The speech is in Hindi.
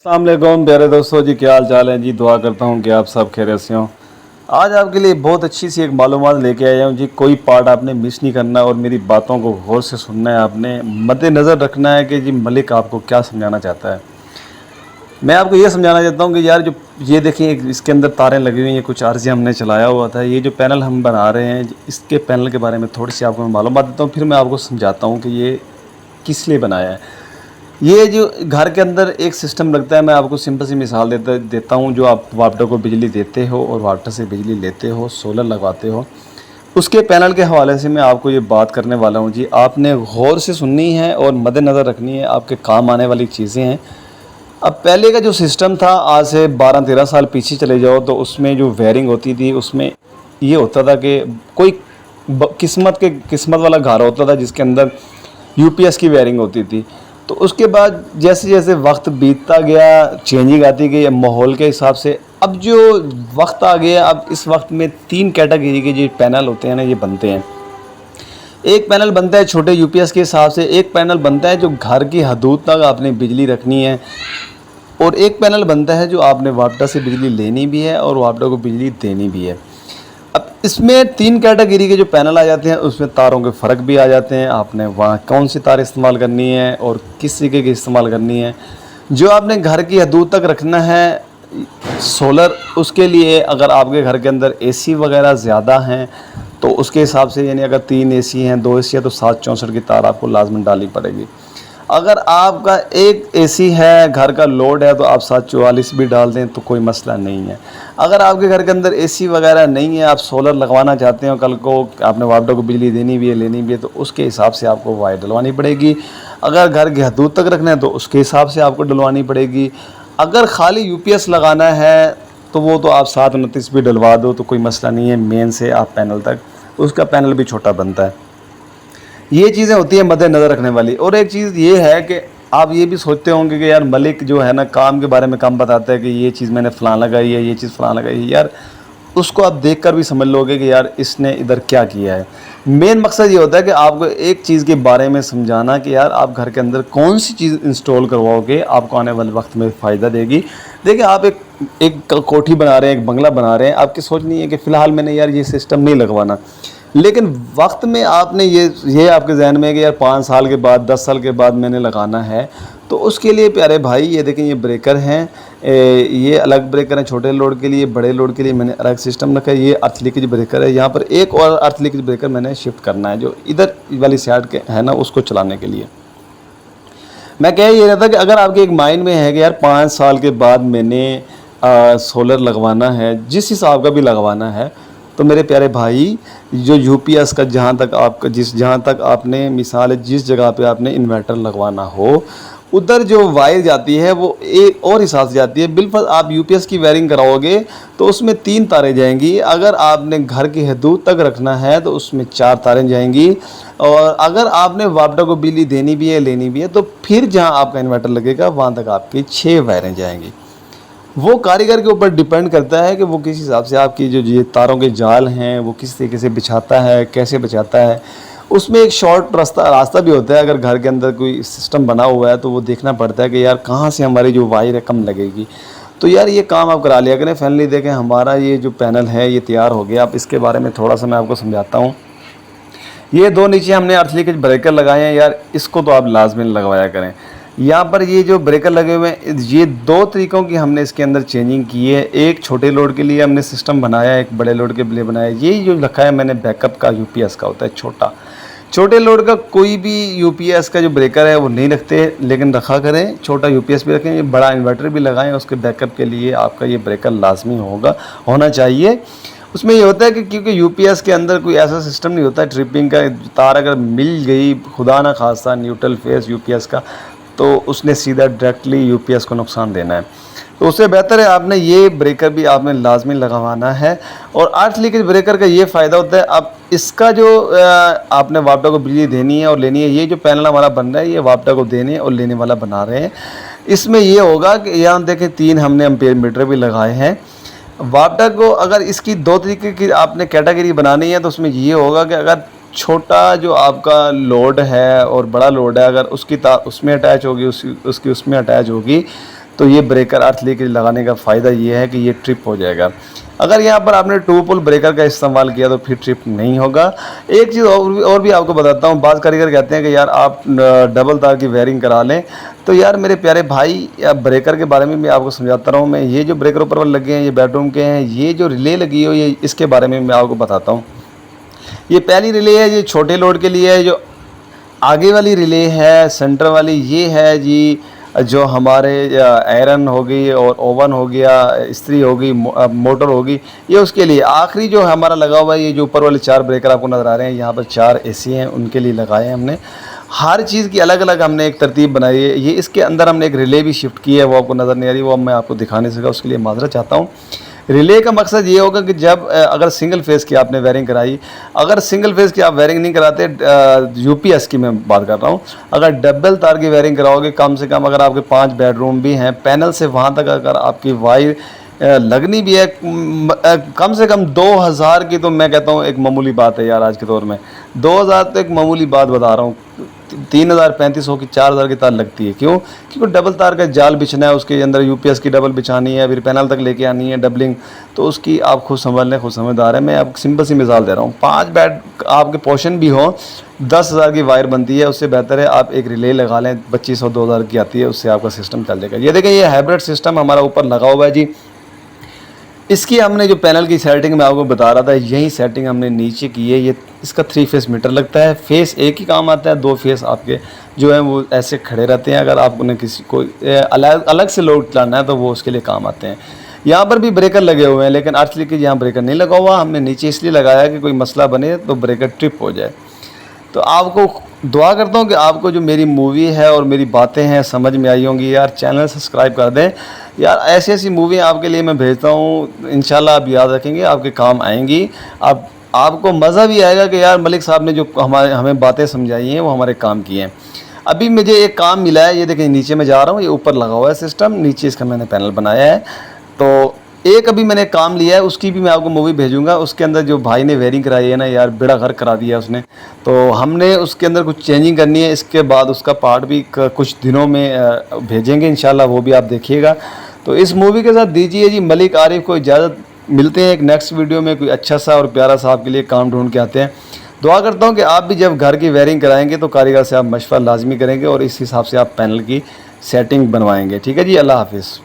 अस्सलाम वालेकुम प्यारे दोस्तों जी, क्या हाल चाल है जी। दुआ करता हूँ कि आप सब खैरियत से हों। आज आपके लिए बहुत अच्छी सी एक मालूमात लेके आया हूँ जी। कोई पार्ट आपने मिस नहीं करना और मेरी बातों को गौर से सुनना है। आपने मद्देनज़र रखना है कि जी मलिक आपको क्या समझाना चाहता है। मैं आपको ये समझाना चाहता हूँ कि यार जो ये देखिए इसके अंदर तारें लगी हुई हैं, कुछ आरज़ी हमने चलाया हुआ था। ये जो पैनल हम बना रहे हैं, इसके पैनल के बारे में थोड़ी सी आपको मैं मालूमात देता हूँ, फिर मैं आपको समझाता हूँ कि ये किस लिए बनाया है। ये जो घर के अंदर एक सिस्टम लगता है, मैं आपको सिंपल सी मिसाल देता हूँ। जो आप वापडा को बिजली देते हो और वापडा से बिजली लेते हो, सोलर लगवाते हो, उसके पैनल के हवाले से मैं आपको ये बात करने वाला हूँ जी। आपने गौर से सुननी है और मद्देनज़र रखनी है, आपके काम आने वाली चीज़ें हैं। अब पहले का जो सिस्टम था, आज से 12-13 साल पीछे चले जाओ तो उसमें जो वायरिंग होती थी, उसमें ये होता था कि कोई किस्मत वाला घर होता था जिसके अंदर यूपीएस की वायरिंग होती थी। तो उसके बाद जैसे जैसे वक्त बीतता गया, चेंजिंग आती गई माहौल के हिसाब से। अब जो वक्त आ गया, अब इस वक्त में 3 कैटेगरी के जो पैनल होते हैं ना, ये बनते हैं। एक पैनल बनता है छोटे यूपीएस के हिसाब से, एक पैनल बनता है जो घर की हदूद तक आपने बिजली रखनी है, और एक पैनल बनता है जो आपने वापडा से बिजली लेनी भी है और वापडा को बिजली देनी भी है। अब इसमें 3 कैटेगरी के जो पैनल आ जाते हैं, उसमें तारों के फ़र्क भी आ जाते हैं। आपने वहाँ कौन सी तार इस्तेमाल करनी है और किस तरीके की इस्तेमाल करनी है। जो आपने घर की हदूद तक रखना है सोलर, उसके लिए अगर आपके घर के अंदर एसी वगैरह ज़्यादा हैं तो उसके हिसाब से, यानी अगर 3 एसी हैं, 2 एसी है, तो 764 की तार आपको लाजमन डालनी पड़ेगी। अगर आपका एक एसी है, घर का लोड है, तो आप 744 भी डाल दें तो कोई मसला नहीं है। अगर आपके घर के अंदर एसी वगैरह नहीं है, आप सोलर लगवाना चाहते हो, कल को आपने वापडा को बिजली देनी भी है, लेनी भी है, तो उसके हिसाब से आपको वायर डलवानी पड़ेगी। अगर घर की हदूद तक रखना है तो उसके हिसाब से आपको डलवानी पड़ेगी। अगर खाली यूपीएस लगाना है तो वो तो आप 729 भी डलवा दो तो कोई मसला नहीं है। मेन से आप पैनल तक, उसका पैनल भी छोटा बनता है। ये चीज़ें होती हैं मद्देनज़र रखने वाली। और एक चीज़ ये है कि आप ये भी सोचते होंगे कि यार मलिक जो है ना, काम के बारे में कम बताता है कि ये चीज़ मैंने फ़लाँ लगाई है, ये चीज़ फ़लाँ लगाई है। यार उसको आप देखकर भी समझ लोगे कि यार इसने इधर क्या किया है। मेन मकसद ये होता है कि आपको एक चीज़ के बारे में समझाना कि यार आप घर के अंदर कौन सी चीज़ इंस्टॉल करवाओगे, आपको आने वाले वक्त में फ़ायदा देगी। देखिए, आप एक कोठी बना रहे हैं, एक बंगला बना रहे हैं, आपकी सोच नहीं है कि फ़िलहाल मैंने यार ये सिस्टम नहीं लगवाना, लेकिन वक्त में आपने ये आपके जहन में है कि यार 5 साल के बाद, 10 साल के बाद मैंने लगाना है। तो उसके लिए प्यारे भाई, ये देखें, ये ब्रेकर हैं, ये अलग ब्रेकर हैं छोटे लोड के लिए। बड़े लोड के लिए मैंने अलग सिस्टम रखा है। ये अर्थ लीकेज ब्रेकर है। यहाँ पर एक और अर्थ लीकेज ब्रेकर मैंने शिफ्ट करना है, जो इधर वाली साइड के है ना, उसको चलाने के लिए। मैं कह ये रहा था कि अगर आपके एक माइंड में है कि यार 5 साल के बाद मैंने सोलर लगवाना है, जिस हिसाब का भी लगवाना है, तो मेरे प्यारे भाई, जो यूपीएस का जहाँ तक आपने मिसाल है, जिस जगह पे आपने इन्वर्टर लगवाना हो, उधर जो वायर जाती है वो एक और हिसाब से जाती है। बिल्कुल आप यूपीएस की वायरिंग कराओगे तो उसमें 3 तारें जाएंगी। अगर आपने घर की हदूद तक रखना है तो उसमें 4 तारें जाएंगी। और अगर आपने वापडा को बिजली देनी भी है, लेनी भी है, तो फिर जहाँ आपका इन्वर्टर लगेगा वहाँ तक आपकी 6 वायरें जाएंगी। वो कारीगर के ऊपर डिपेंड करता है कि वो किस हिसाब से आपकी जो ये तारों के जाल हैं वो किस तरीके से बिछाता है, कैसे बिछाता है। उसमें एक शॉर्ट रास्ता भी होता है। अगर घर के अंदर कोई सिस्टम बना हुआ है तो वो देखना पड़ता है कि यार कहाँ से हमारी जो वायर है कम लगेगी। तो यार ये काम आप करा लिया करें। फाइनली देखें, हमारा ये जो पैनल है ये तैयार हो गया। अब इसके बारे में थोड़ा सा मैं आपको समझाता हूँ। ये 2 नीचे हमने अर्थ लीकेज ब्रेकर लगाए हैं यार, इसको तो आप लाजमी लगवाया करें। यहाँ पर ये जो ब्रेकर लगे हुए हैं, ये 2 तरीक़ों की हमने इसके अंदर चेंजिंग की है। एक छोटे लोड के लिए हमने सिस्टम बनाया है, एक बड़े लोड के लिए बनाया है। ये जो रखा है मैंने बैकअप का यूपीएस का होता है छोटे लोड का। कोई भी यूपीएस का जो ब्रेकर है वो नहीं रखते, लेकिन रखा करें, छोटा यूपीएस भी रखें। ये बड़ा इन्वर्टर भी लगाएं, उसके बैकअप के लिए आपका ये ब्रेकर लाजमी होना चाहिए। उसमें ये होता है कि क्योंकि यूपीएस के अंदर कोई ऐसा सिस्टम नहीं होता है ट्रिपिंग का। तार अगर मिल गई खुदा ना खास्ता न्यूट्रल फेस यूपीएस का, तो उसने सीधा डायरेक्टली यूपीएस को नुकसान देना है। तो उससे बेहतर है आपने ये ब्रेकर भी आपने लाजमी लगवाना है। और अर्थ लीकेज ब्रेकर का ये फ़ायदा होता है, अब इसका जो आपने वापडा को बिजली देनी है और लेनी है, ये जो पैनल हमारा बन रहा है ये वापडा को देने और लेने वाला बना रहे हैं। इसमें ये होगा कि यहाँ देखें 3 हमने एम्पेयर मीटर भी लगाए हैं। वापडा को अगर इसकी 2 तरीके की आपने कैटेगरी बनानी है तो उसमें ये होगा कि अगर छोटा जो आपका लोड है और बड़ा लोड है, अगर उसकी तार उसमें अटैच होगी, उसकी उसमें अटैच होगी, तो ये ब्रेकर अर्थ लेके लगाने का फ़ायदा ये है कि ये ट्रिप हो जाएगा। अगर यहाँ पर आपने 2 पोल ब्रेकर का इस्तेमाल किया तो फिर ट्रिप नहीं होगा। एक चीज़ और भी आपको बताता हूँ, बाज़ कारीगर कहते हैं कि यार आप डबल तार की वायरिंग करा लें। तो यार मेरे प्यारे भाई, या ब्रेकर के बारे में भी आपको समझाता रहा हूँ मैं। ये जो ब्रेकर ऊपर वाले लगे हैं ये बेडरूम के हैं, ये जो रिले लगी हो ये इसके बारे में मैं आपको बताता हूँ। ये पहली रिले है, ये छोटे लोड के लिए है। जो आगे वाली रिले है सेंटर वाली, ये है जी जो हमारे आयरन हो गई और ओवन हो गया, इस्त्री हो गई, मोटर होगी, ये उसके लिए। आखिरी जो हमारा लगा हुआ है ये जो ऊपर वाले 4 ब्रेकर आपको नज़र आ रहे हैं, यहाँ पर 4 एसी हैं, उनके लिए लगाए हैं हमने। हर चीज़ की अलग अलग हमने एक तरतीब बनाई है। ये इसके अंदर हमने एक रिले भी शिफ्ट की है, वो आपको नज़र नहीं आ रही, वो मैं आपको दिखा नहीं सका, उसके लिए माजरत चाहता हूँ। रिले का मकसद ये होगा कि जब अगर सिंगल फेज़ की आपने वायरिंग कराई, अगर सिंगल फेज़ की आप वायरिंग नहीं कराते, यूपीएस की मैं बात कर रहा हूँ, अगर डबल तार की वायरिंग कराओगे, कम से कम अगर आपके 5 बेडरूम भी हैं, पैनल से वहाँ तक अगर आपकी वायर लगनी भी है, कम से कम 2000 की, तो मैं कहता हूँ एक मामूली बात है यार। आज के दौर में 2000 तो एक मामूली बात बता रहा हूँ। 3000 3500 की 4000 की तार लगती है। क्यों? क्योंकि डबल तार का जाल बिछना है, उसके अंदर यूपीएस की डबल बिछानी है, फिर पैनल तक लेके आनी है डबलिंग, तो उसकी आप खुद समझ लें, खुद समझदार है। मैं आपको सिंपल सी मिसाल दे रहा हूँ। 5 बेड आपके पोर्शन भी हो, 10,000 की वायर बनती है। उससे बेहतर है आप एक रिले लगा लें, 2500 2000 की आती है, उससे आपका सिस्टम चल जाएगा। ये देखें, ये हाइब्रिड सिस्टम हमारा ऊपर लगा हुआ है जी। इसकी हमने जो पैनल की सेटिंग मैं आपको बता रहा था, यही सेटिंग हमने नीचे की है। ये इसका 3 फेस मीटर लगता है, फेस एक ही काम आता है, 2 फेस आपके जो है वो ऐसे खड़े रहते हैं। अगर आपने किसी को अलग से लोड चलाना है तो वो उसके लिए काम आते हैं। यहाँ पर भी ब्रेकर लगे हुए हैं, लेकिन अर्थ लीकेज यहाँ ब्रेकर नहीं लगा हुआ। हमने नीचे इसलिए लगाया कि कोई मसला बने तो ब्रेकर ट्रिप हो जाए। तो आपको दुआ करता हूँ कि आपको जो मेरी मूवी है और मेरी बातें हैं समझ में आई होंगी। यार चैनल सब्सक्राइब कर दें यार, ऐसी ऐसी मूवी आपके लिए मैं भेजता हूँ, इंशाल्लाह आप याद रखेंगे, आपके काम आएंगी। आपको मज़ा भी आएगा कि यार मलिक साहब ने जो हमें बातें समझाई हैं वो हमारे काम की हैं। अभी मुझे एक काम मिला है, ये देखिए नीचे मैं जा रहा हूँ, ये ऊपर लगा हुआ है सिस्टम, नीचे इसका मैंने पैनल बनाया है। तो एक अभी मैंने काम लिया है, उसकी भी मैं आपको मूवी भेजूंगा। उसके अंदर जो भाई ने वेयरिंग कराई है ना यार, बेड़ा घर करा दिया उसने, तो हमने उसके अंदर कुछ चेंजिंग करनी है। इसके बाद उसका पार्ट भी कुछ दिनों में भेजेंगे इंशाल्लाह, वो भी आप देखिएगा। तो इस मूवी के साथ दीजिए जी मलिक आरिफ को इजाज़त। मिलते हैं एक नेक्स्ट वीडियो में, कोई अच्छा सा और प्यारा सा आपके लिए काम ढूंढ के आते हैं। दुआ करता हूँ कि आप भी जब घर की वायरिंग कराएंगे तो कारीगर से आप मशवरा लाजमी करेंगे और इस हिसाब से आप पैनल की सेटिंग बनवाएंगे। ठीक है जी, अल्लाह हाफिज़।